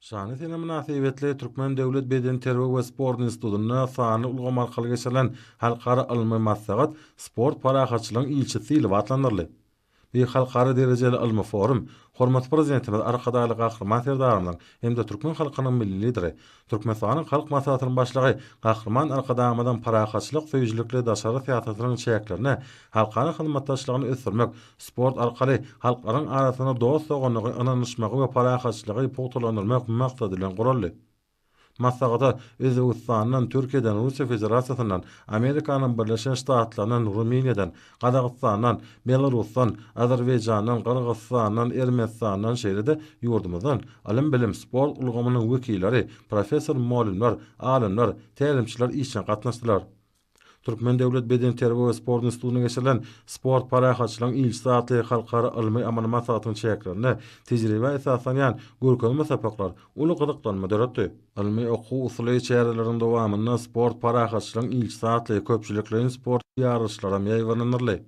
Şany sene münasibetli Türkmen Döwlet Beden Terbiýe we Sport Institutyna sany ulgam arkaly geçirilen halkara ilmi maslahat sport parahatçylygyň ilçisi ýyly atlandyrly. Bir halkara derejeli ilmi forum, hormat prezidentimiz Arkadaýly Gahrman Serdaramyň hem-de Türkmen halkynyň milli lideri, Türkmenistanyň halk maslahatynyň başlygy Gahrman Arkadaýmadan parahatçylyk söýüjlikli daşary syýasatynyň çäklerini, halkara hyzmatdaşlygyny ösdürmek, sport arkaly halklaryň arasyna dost soganyny ynanyşmagy we parahatçylygy pogtalandyrmak maksady bilen guruldy. Maslahata Özbegistandan, Türkiýeden, Russiýa Federasiýasyndan, Amerikanyň Birleşen Ştatlarynyň, Ruminiýadan, Gazagstandan, Belarusdan, Azerbaýjandan, Kyrgyzstandan, Ermenistandan şeýle-de ýurdumyzdan ilim bilim sport ulgamynyň wekilleri, professor molimler, alimler, tälimçiler işçe gatnaşdylar. Türkmen Döwlet Beden Terbiýe we Sport Institutyna geçirilen sport parahatçylygyň ilçi zatly halkara ilmi amaly maslahatynyň çäklerini tejribe esaslanýan görkem mesapaklar uly gyzyklanma döretdi. Ilmi okuw usuly çäreleriniň dowamynda sport parahatçylygyň ilçi zatly köpçüliklerin sport ýarışlara meýwanlanyrly.